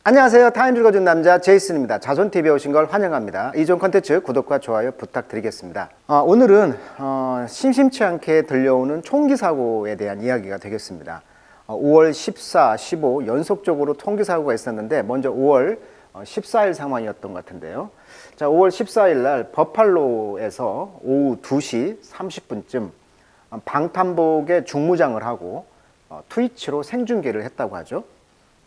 안녕하세요. 타임 읽어준 남자 제이슨입니다. 자손TV에 오신 걸 환영합니다. 이전 컨텐츠 구독과 좋아요 부탁드리겠습니다. 오늘은 심심치 않게 들려오는 총기 사고에 대한 이야기가 되겠습니다. 5월 14, 15 연속적으로 총기 사고가 있었는데 먼저 5월 14일 상황이었던 것 같은데요. 자, 5월 14일 날 버팔로에서 오후 2시 30분쯤 방탄복에 중무장을 하고 트위치로 생중계를 했다고 하죠.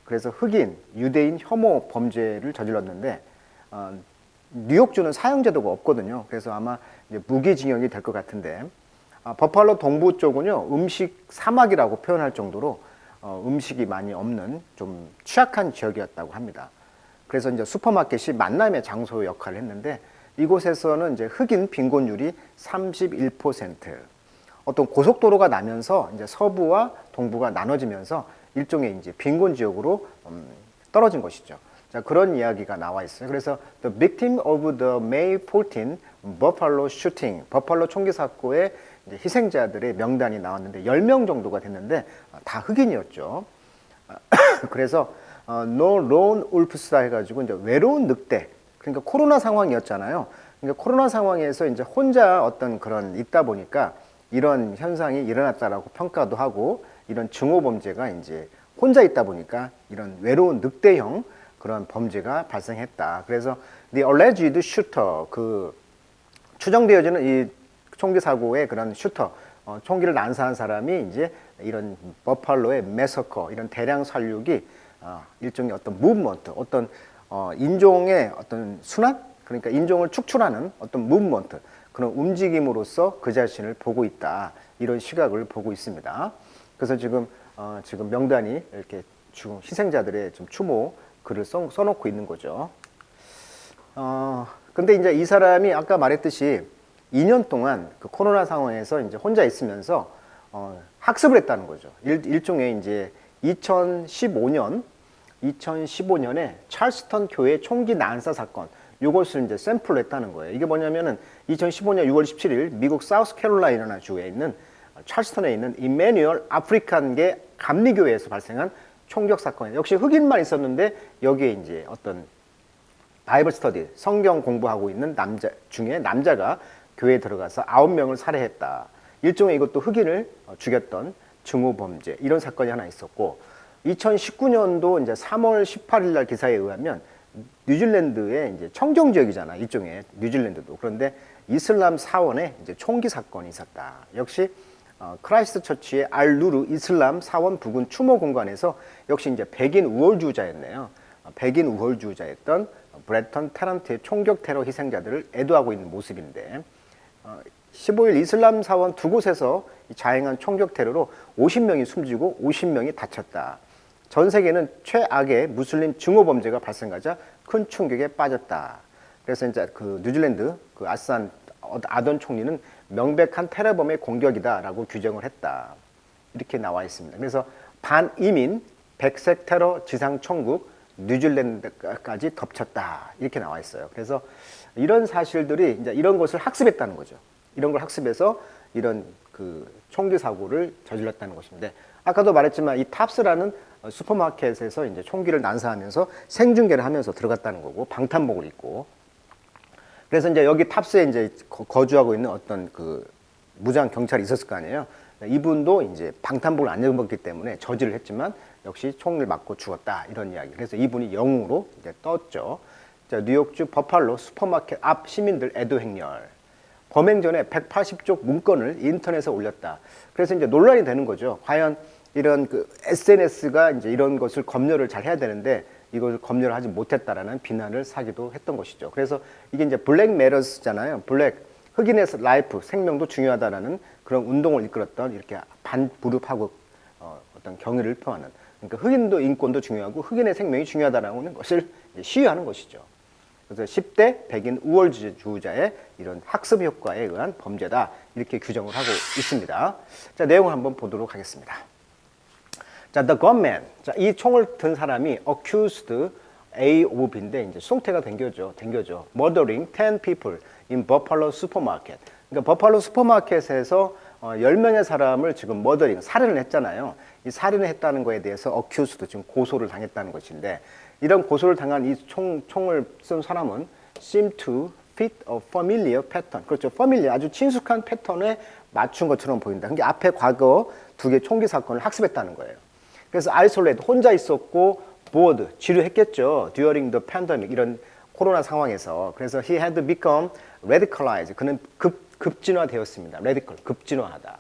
그래서 흑인, 유대인 혐오 범죄를 저질렀는데 뉴욕주는 사형제도가 없거든요. 그래서 아마 이제 무기징역이 될 것 같은데 버팔로 동부 쪽은요 음식 사막이라고 표현할 정도로 음식이 많이 없는 좀 취약한 지역이었다고 합니다. 그래서 이제 슈퍼마켓이 만남의 장소 역할을 했는데 이곳에서는 이제 흑인 빈곤율이 31%, 어떤 고속도로가 나면서 이제 서부와 동부가 나눠지면서 일종의 이제 빈곤 지역으로 떨어진 것이죠. 자, 그런 이야기가 나와 있어요. 그래서 the victim of the May 14 Buffalo shooting, 버팔로 총기 사고의 이제 희생자들의 명단이 나왔는데 10명 정도가 됐는데 다 흑인이었죠. 그래서 No Lone Wolfs다 해가지고 이제 외로운 늑대. 그러니까 코로나 상황이었잖아요. 그러니까 코로나 상황에서 이제 혼자 어떤 그런 있다 보니까 이런 현상이 일어났다라고 평가도 하고, 이런 증오 범죄가 이제 혼자 있다 보니까 이런 외로운 늑대형 그런 범죄가 발생했다. 그래서 the alleged shooter, 그 추정되어지는 이 총기 사고의 그런 슈터, 총기를 난사한 사람이 이제 이런 버팔로의 매서커, 이런 대량 살육이 일종의 어떤 무브먼트, 어떤 인종의 어떤 순환, 그러니까 인종을 축출하는 어떤 무브먼트, 그런 움직임으로써 그 자신을 보고 있다, 이런 시각을 보고 있습니다. 그래서 지금 명단이 이렇게 지금 희생자들의 좀 추모 글을 써놓고 있는 거죠. 근데 이제 이 사람이 아까 말했듯이 2년 동안 그 코로나 상황에서 이제 혼자 있으면서 학습을 했다는 거죠. 일종의 이제 2015년에 찰스턴 교회 총기 난사 사건, 이것을 이제 샘플로 했다는 거예요. 이게 뭐냐면은 2015년 6월 17일 미국 사우스캐롤라이나 주에 있는 찰스턴에 있는 이메뉴얼 아프리칸계 감리교회에서 발생한 총격 사건. 역시 흑인만 있었는데 여기에 이제 어떤 바이블 스터디, 성경 공부하고 있는 남자 중에 남자가 교회에 들어가서 9명을 살해했다. 일종의 이것도 흑인을 죽였던 증오 범죄, 이런 사건이 하나 있었고, 2019년도 이제 3월 18일 날 기사에 의하면 뉴질랜드의 이제 청정 지역이잖아, 일종의 뉴질랜드도. 그런데 이슬람 사원에 이제 총기 사건이 있었다. 역시 크라이스트 처치의 알누르 이슬람 사원 부근 추모 공간에서 역시 이제 백인 우월주의자였네요. 백인 우월주의자였던 브래턴 타런트의 총격 테러 희생자들을 애도하고 있는 모습인데, 15일 이슬람 사원 두 곳에서 자행한 총격 테러로 50명이 숨지고 50명이 다쳤다. 전 세계는 최악의 무슬림 증오 범죄가 발생하자 큰 충격에 빠졌다. 그래서 이제 그 뉴질랜드 그 아산 아던 총리는 명백한 테러범의 공격이다라고 규정을 했다. 이렇게 나와 있습니다. 그래서 반이민 백색 테러 지상 천국 뉴질랜드까지 덮쳤다, 이렇게 나와 있어요. 그래서 이런 사실들이 이제 이런 것을 학습했다는 거죠. 이런 걸 학습해서 이런 그 총기 사고를 저질렀다는 것인데, 아까도 말했지만 이 탑스라는 슈퍼마켓에서 이제 총기를 난사하면서 생중계를 하면서 들어갔다는 거고, 방탄복을 입고. 그래서 이제 여기 탑스에 이제 거주하고 있는 어떤 그 무장 경찰이 있었을 거 아니에요. 이분도 이제 방탄복을 안 입었기 때문에 저지를 했지만 역시 총을 맞고 죽었다, 이런 이야기. 그래서 이분이 영웅으로 이제 떴죠. 자, 뉴욕주 버팔로 슈퍼마켓 앞 시민들 애도 행렬. 범행 전에 180쪽 문건을 인터넷에 올렸다. 그래서 이제 논란이 되는 거죠. 과연 이런 그 SNS가 이제 이런 것을 검열을 잘 해야 되는데 이걸 검열을 하지 못했다라는 비난을 사기도 했던 것이죠. 그래서 이게 이제 블랙 메러스잖아요. 블랙, 흑인의 라이프, 생명도 중요하다라는 그런 운동을 이끌었던, 이렇게 반부릅하고 어떤 경의를 표하는, 그러니까 흑인도 인권도 중요하고 흑인의 생명이 중요하다라는 것을 시위하는 것이죠. 그래서 10대 백인 우월주의자의 이런 학습 효과에 의한 범죄다, 이렇게 규정을 하고 있습니다. 자, 내용을 한번 보도록 하겠습니다. 자, the gunman. 자, 이 총을 든 사람이 accused A of B인데 이제 송태가 댕겨져. Murdering 10 people in Buffalo supermarket. 그러니까 버팔로 슈퍼마켓에서 10명의 사람을 지금 머더링, 살인을 했잖아요. 이 살인을 했다는 거에 대해서 accused, 지금 고소를 당했다는 것인데, 이런 고소를 당한 이 총을 쏜 사람은 seem to fit a familiar pattern. 그렇죠. familiar, 아주 친숙한 패턴에 맞춘 것처럼 보인다. 그게 앞에 과거 두 개 총기 사건을 학습했다는 거예요. 그래서 isolate, 혼자 있었고 bored, 지루했겠죠. during the pandemic, 이런 코로나 상황에서. 그래서 he had become radicalized. 그는 급진화되었습니다. radical, 급진화하다.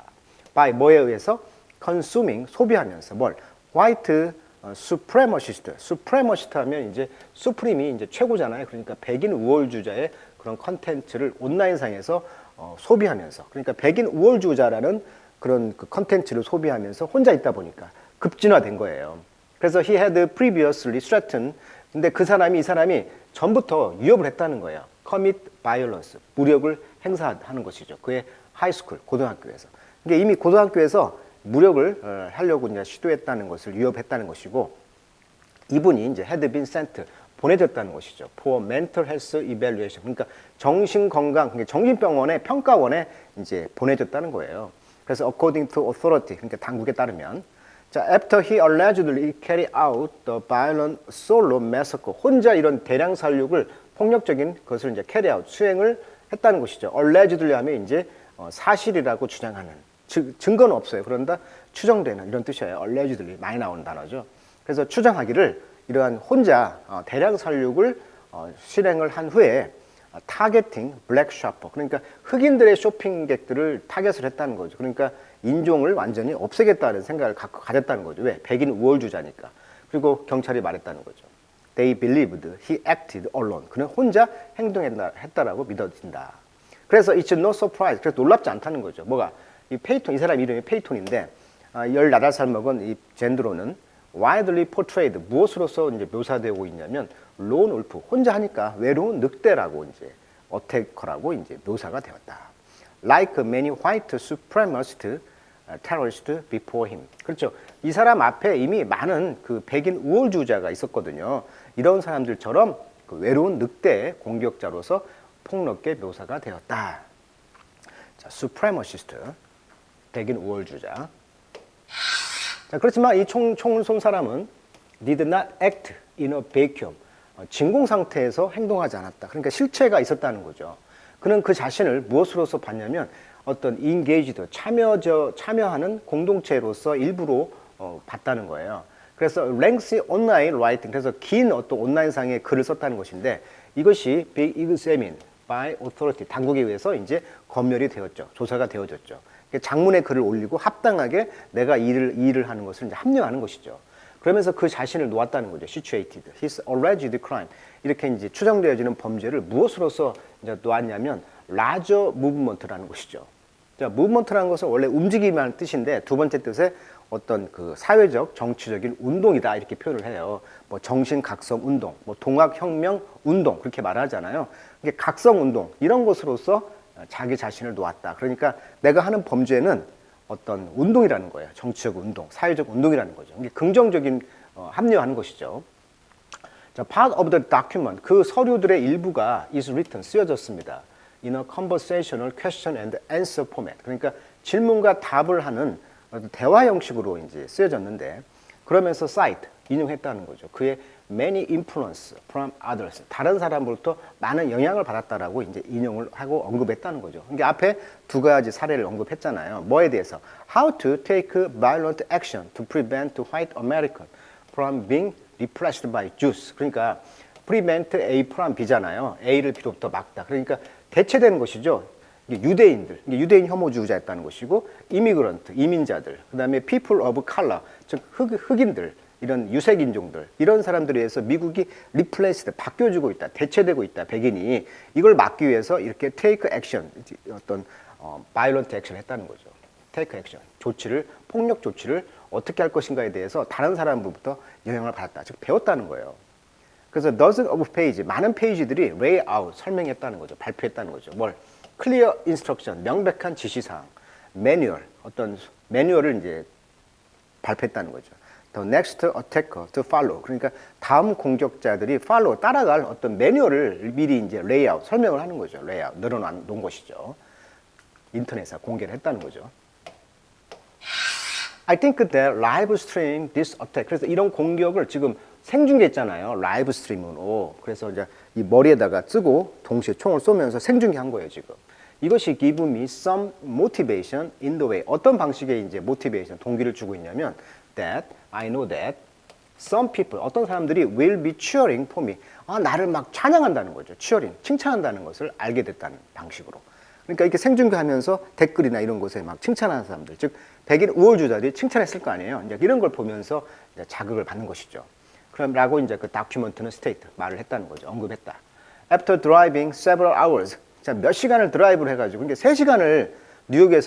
by 뭐에 의해서? consuming, 소비하면서 뭘? white supremacist. supremacist 하면 이제 supreme이 이제 최고잖아요. 그러니까 백인 우월주자의 그런 컨텐츠를 온라인상에서 소비하면서, 그러니까 백인 우월주자라는 그런 그 컨텐츠를 소비하면서 혼자 있다 보니까 급진화된 거예요. 그래서 he had previously threatened. 근데 이 사람이 전부터 위협을 했다는 거예요. commit violence, 무력을 행사하는 것이죠. 그의 하이스쿨, 고등학교에서. 그러니까 이미 고등학교에서 무력을 하려고 이제 시도했다는 것을 위협했다는 것이고, 이분이 이제 had been sent, 보내졌다는 것이죠. for mental health evaluation. 그러니까 정신건강, 그러니까 정신병원의 평가원에 이제 보내졌다는 거예요. 그래서 according to authority, 그러니까 당국에 따르면, 자, after he allegedly carried out the violent solo massacre, 혼자 이런 대량 살육을, 폭력적인 것을 이제 carry out, 수행을 했다는 것이죠. allegedly 하면 이제 사실이라고 주장하는, 증거는 없어요. 그런다 추정되는, 이런 뜻이에요. allegedly 많이 나오는 단어죠. 그래서 추정하기를 이러한 혼자 대량 살육을 실행을 한 후에 타겟팅 블랙 셔퍼, 그러니까 흑인들의 쇼핑객들을 타겟을 했다는 거죠. 그러니까 인종을 완전히 없애겠다는 생각을 가졌다는 거죠. 왜? 백인 우월주자니까. 그리고 경찰이 말했다는 거죠. They believed he acted alone. 그는 혼자 행동했다라고 믿어진다. 그래서 it's no surprise. 그래서 놀랍지 않다는 거죠. 뭐가? 이 페이톤, 이 사람 이름이 페이톤인데 18살 먹은 이 젠드로는 widely portrayed, 무엇으로서 이제 묘사되고 있냐면 lone wolf, 혼자 하니까 외로운 늑대라고 이제 어태커라고 이제 묘사가 되었다. Like many white supremacist terrorists before him. 그렇죠. 이 사람 앞에 이미 많은 그 백인 우월주의자가 있었거든요. 이런 사람들처럼 그 외로운 늑대의 공격자로서 폭넓게 묘사가 되었다. 자, supremacist, 백인 우월주의자. 자, 그렇지만 이 총을 쏜 사람은 did not act in a vacuum. 진공 상태에서 행동하지 않았다. 그러니까 실체가 있었다는 거죠. 그는 그 자신을 무엇으로서 봤냐면 어떤 engaged, 참여하는 공동체로서 일부로 봤다는 거예요. 그래서 lengthy online writing, 그래서 긴 어떤 온라인상의 글을 썼다는 것인데 이것이 be examined by authority, 당국에 의해서 이제 검열이 되었죠. 조사가 되어졌죠. 장문의 글을 올리고 합당하게 내가 일을 하는 것을 이제 합리화하는 것이죠. 그러면서 그 자신을 놓았다는 거죠. situated, his alleged crime. 이렇게 이제 추정되어지는 범죄를 무엇으로서 이제 놓았냐면 larger movement라는 것이죠. 자, movement라는 것은 원래 움직임이라는 뜻인데 두 번째 뜻에 어떤 그 사회적, 정치적인 운동이다 이렇게 표현을 해요. 뭐 정신각성 운동, 뭐 동학혁명 운동 그렇게 말하잖아요. 이게 각성 운동 이런 것으로서 자기 자신을 놓았다. 그러니까 내가 하는 범죄는 어떤 운동이라는 거예요. 정치적 운동, 사회적 운동이라는 거죠. 이게 긍정적인 합리화하는 것이죠. 자, part of the document, 그 서류들의 일부가 is written, 쓰여졌습니다. In a conversational question and answer format. 그러니까 질문과 답을 하는 대화 형식으로 이제 쓰여졌는데, 그러면서 cite, 인용했다는 거죠. 그의 many influence from others, 다른 사람으로부터 많은 영향을 받았다라고 이제 인용을 하고 언급했다는 거죠. 그러니까 앞에 두 가지 사례를 언급했잖아요. 뭐에 대해서? How to take violent action to prevent white American from being repressed by Jews. 그러니까 prevent A from B잖아요. A를 B로부터 막다. 그러니까 대체되는 것이죠. 유대인들, 유대인 혐오주의자였다는 것이고, 이미그런트, 이민자들, 그 다음에 people of color, 즉 흑인들, 이런 유색인종들, 이런 사람들에 의해서 미국이 replaced, 바뀌어지고 있다, 대체되고 있다, 백인이. 이걸 막기 위해서 이렇게 take action, 어떤 violent action을 했다는 거죠. take action, 조치를, 폭력 조치를 어떻게 할 것인가에 대해서 다른 사람으로부터 영향을 받았다, 즉 배웠다는 거예요. 그래서 dozens of page, 많은 페이지들이 lay out, 설명했다는 거죠. 발표했다는 거죠. 뭘? clear instruction, 명백한 지시사항, 매뉴얼, 어떤 매뉴얼을 이제 발표했다는 거죠. The next attacker to follow. 그러니까 다음 공격자들이 follow, 따라갈 어떤 매뉴얼을 미리 이제 lay out, 설명을 하는 거죠. lay out, 늘어놓은 것이죠. 인터넷에 공개를 했다는 거죠. I think that live stream this attack. 그래서 이런 공격을 지금 생중계 있잖아요. 라이브 스트리밍으로. 그래서 이제 이 머리에다가 쓰고 동시에 총을 쏘면서 생중계한 거예요, 지금. 이것이 give me some motivation in the way. 어떤 방식의 이제 motivation, 동기를 주고 있냐면 that I know that some people, 어떤 사람들이 will be cheering for me. 나를 막 찬양한다는 거죠. cheering, 칭찬한다는 것을 알게 됐다는 방식으로. 그러니까 이렇게 생중계하면서 댓글이나 이런 곳에 막 칭찬하는 사람들, 즉 백인 우월주자들이 칭찬했을 거 아니에요. 이제 이런 걸 보면서 이제 자극을 받는 것이죠. 그럼라고 이제 그 다큐멘터는 스테이트 말을 했다는 거죠. 언급했다. After driving several hours, 자, 몇 시간을 드라이브를 해가지고, 그러니까 3시간을 뉴욕에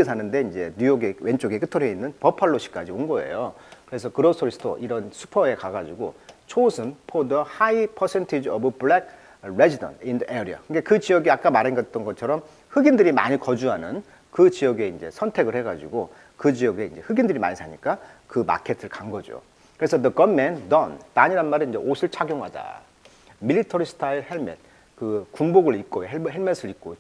사는데 이제 뉴욕의 왼쪽에 끝털에 있는 버팔로시까지 온 거예요. 그래서 그로서리 스토어 이런 슈퍼에 가가지고 chosen for the high percentage of black resident in the area. 그러니까 그 지역이 아까 말했던 것처럼 흑인들이 많이 거주하는 그 지역에 이제 선택을 해가지고 그 지역에 이제 흑인들이 많이 사니까 그 마켓을 간 거죠. 그래서 the gunman don이란 말은 이제 옷을 착용하다. military style helmet, 그 군복을 입고 헬멧을 입고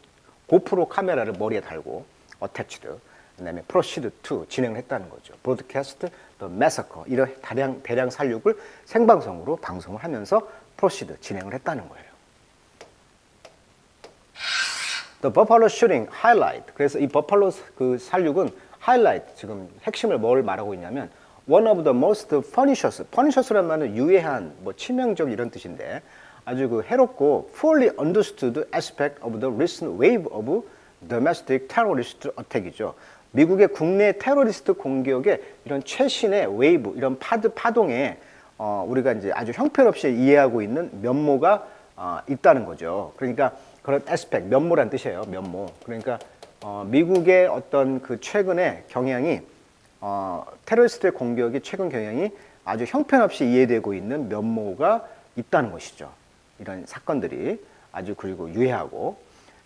고프로 카메라를 머리에 달고 attached. 그다음에 proceed to 진행을 했다는 거죠. broadcast the massacre 이런 대량 살육을 생방송으로 방송을 하면서 proceed 진행을 했다는 거예요. The Buffalo Shooting Highlight. 그래서 이 버팔로 그 살육은 highlight, 지금 핵심을 뭘 말하고 있냐면 one of the most pernicious. pernicious란 말은 유해한, 뭐 치명적 이런 뜻인데 아주 그 해롭고 poorly understood aspect of the recent wave of domestic terrorist attack이죠. 미국의 국내 테러리스트 공격의 이런 최신의 웨이브, 이런 파동에 우리가 이제 아주 형편없이 이해하고 있는 면모가 있다는 거죠. 그러니까 그런 에스펙, 면모란 뜻이에요. 면모. 그러니까 미국의 어떤 그 최근의 경향이 테러리스트의 공격의 최근 경향이 아주 형편없이 이해되고 있는 면모가 있다는 것이죠. 이런 사건들이 아주 그리고 유해하고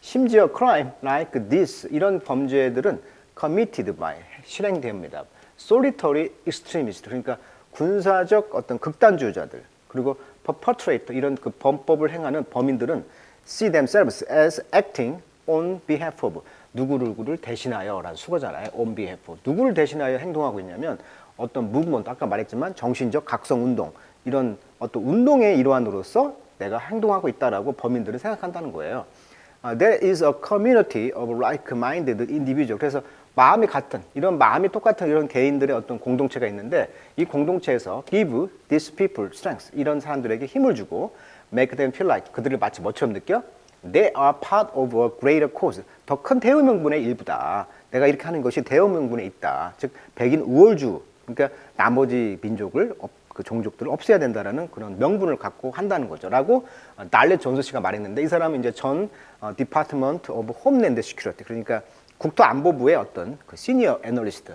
심지어 crime like this 이런 범죄들은 committed by 실행됩니다. solitary extremist 그러니까 군사적 어떤 극단주의자들 그리고 perpetrator 이런 그 범법을 행하는 범인들은 see themselves as acting on behalf of 누구를 대신하여라는 수거잖아요. on behalf of 누구를 대신하여 행동하고 있냐면 어떤 movement 아까 말했지만 정신적 각성 운동 이런 어떤 운동의 일환으로서 내가 행동하고 있다라고 범인들은 생각한다는 거예요. There is a community of like-minded individual. 그래서 마음이 같은 이런 마음이 똑같은 이런 개인들의 어떤 공동체가 있는데 이 공동체에서 give these people strength 이런 사람들에게 힘을 주고 make them feel like 그들을 마치 뭐처럼 느껴? They are part of a greater cause. 더 큰 대의명분의 일부다. 내가 이렇게 하는 것이 대의명분에 있다. 즉 백인 우월주 그러니까 나머지 민족을 그 종족들을 없애야 된다라는 그런 명분을 갖고 한다는 거죠. 라고 날렛 존스 씨가 말했는데 이 사람은 이제 전 Department of Homeland Security 그러니까 국토안보부의 어떤 그 시니어 애널리스트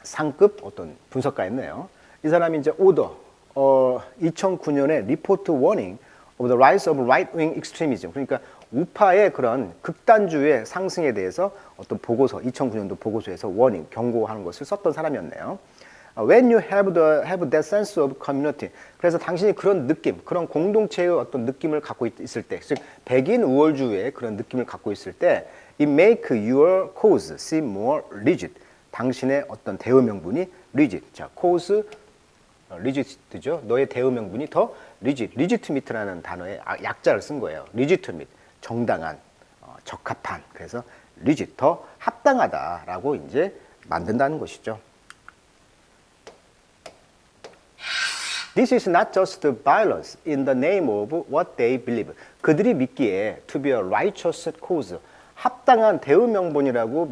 상급 어떤 분석가였네요. 이 사람이 이제 오더 2009년에 리포트 워닝 of the rise of right-wing extremism 그러니까 우파의 그런 극단주의 상승에 대해서 어떤 보고서 2009년도 보고서에서 워닝 경고하는 것을 썼던 사람이었네요. When you have that sense of community 그래서 당신이 그런 느낌, 그런 공동체의 어떤 느낌을 갖고 있을 때, 즉 백인 우월주의 그런 느낌을 갖고 있을 때, it make your cause seem more rigid. 당신의 어떤 대의 명분이 rigid. 자, cause rigid죠. 너의 대의 명분이 더 rigid. legitimate라는 단어의 약자를 쓴 거예요. legitimate, 정당한, 적합한. 그래서 rigid, 더 합당하다라고 이제 만든다는 것이죠. This is not just violence in the name of what they believe. 그들이 믿기에 to be a righteous cause, 합당한 대의명분이라고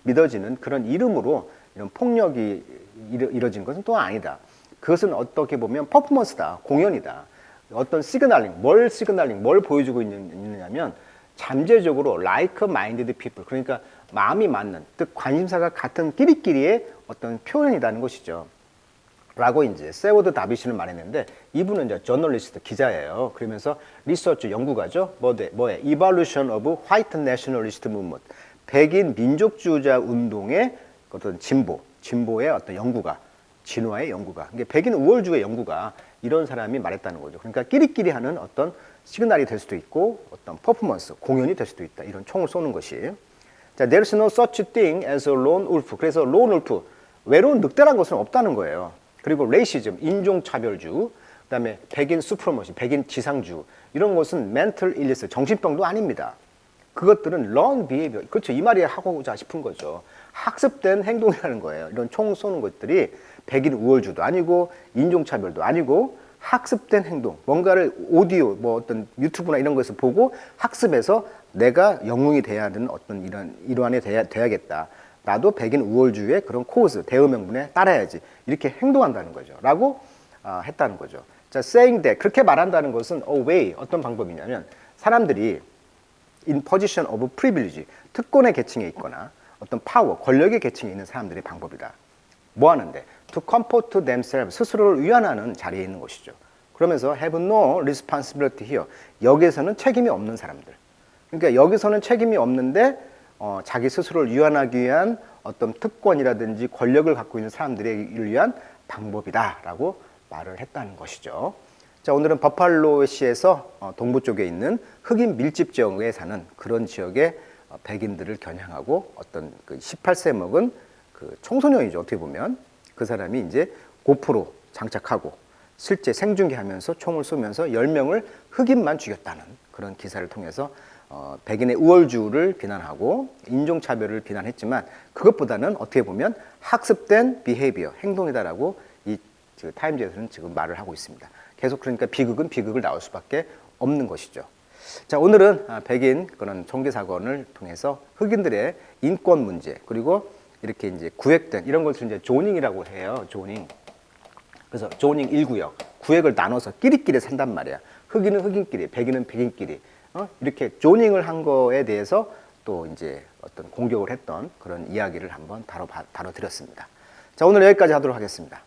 믿어지는 그런 이름으로 이런 폭력이 이뤄진 것은 또 아니다. 그것은 어떻게 보면 퍼포먼스다, 공연이다. 어떤 시그널링, 뭘 보여주고 있느냐면 잠재적으로 like-minded people, 그러니까 마음이 맞는, 즉 관심사가 같은 끼리끼리의 어떤 표현이라는 것이죠. 라고 이제 세워드 다비시는 말했는데 이분은 이제 저널리스트 기자예요. 그러면서 리서치 연구가죠. 뭐에? Evolution of White Nationalist Movement. 백인 민족주의자 운동의 어떤 진보의 어떤 연구가, 진화의 연구가. 그러니까 백인 우월주의 연구가 이런 사람이 말했다는 거죠. 그러니까 끼리끼리 하는 어떤 시그널이 될 수도 있고 어떤 퍼포먼스, 공연이 될 수도 있다. 이런 총을 쏘는 것이. 자, there's no such thing as a lone wolf. 그래서 lone wolf, 외로운 늑대란 것은 없다는 거예요. 그리고 레이시즘, 인종차별주, 그다음에 백인 수프로머시, 백인 지상주 이런 것은 멘털 일리스, 정신병도 아닙니다. 그것들은 learned behavior, 그렇죠. 이 말이 하고자 싶은 거죠. 학습된 행동이라는 거예요. 이런 총 쏘는 것들이 백인 우월주도 아니고 인종차별도 아니고 학습된 행동, 뭔가를 오디오, 뭐 어떤 유튜브나 이런 거에서 보고 학습해서 내가 영웅이 돼야 하는 어떤 이런 일환이 돼야겠다. 나도 백인 우월주의 그런 코즈, 대의명분에 따라야지. 이렇게 행동한다는 거죠. 라고 했다는 거죠. 자, saying that, 그렇게 말한다는 것은 a way, 어떤 방법이냐면 사람들이 in position of privilege, 특권의 계층에 있거나 어떤 파워, 권력의 계층에 있는 사람들의 방법이다. 뭐 하는데? To comfort themselves, 스스로를 위안하는 자리에 있는 것이죠. 그러면서 have no responsibility here, 여기에서는 책임이 없는 사람들. 그러니까 여기서는 책임이 없는데 자기 스스로를 위안하기 위한 어떤 특권이라든지 권력을 갖고 있는 사람들을 위한 방법이다라고 말을 했다는 것이죠. 자, 오늘은 버팔로시에서 동부 쪽에 있는 흑인 밀집 지역에 사는 그런 지역의 백인들을 겨냥하고 어떤 그 18세 먹은 그 청소년이죠. 어떻게 보면 그 사람이 이제 고프로 장착하고 실제 생중계하면서 총을 쏘면서 10명을 흑인만 죽였다는 그런 기사를 통해서 백인의 우월주를 비난하고 인종차별을 비난했지만 그것보다는 어떻게 보면 학습된 비헤이비어, 행동이다라고 이 타임즈에서는 지금 말을 하고 있습니다. 계속 그러니까 비극은 비극을 나올 수밖에 없는 것이죠. 자, 오늘은 백인 그런 총기 사건을 통해서 흑인들의 인권 문제 그리고 이렇게 이제 구획된 이런 것을 이제 조닝이라고 해요. 조닝. 그래서 조닝 1구역, 구획을 나눠서 끼리끼리 산단 말이야. 흑인은 흑인끼리, 백인은 백인끼리. 이렇게 조닝을 한 거에 대해서 또 이제 어떤 공격을 했던 그런 이야기를 한번 다뤄드렸습니다. 자, 오늘 여기까지 하도록 하겠습니다.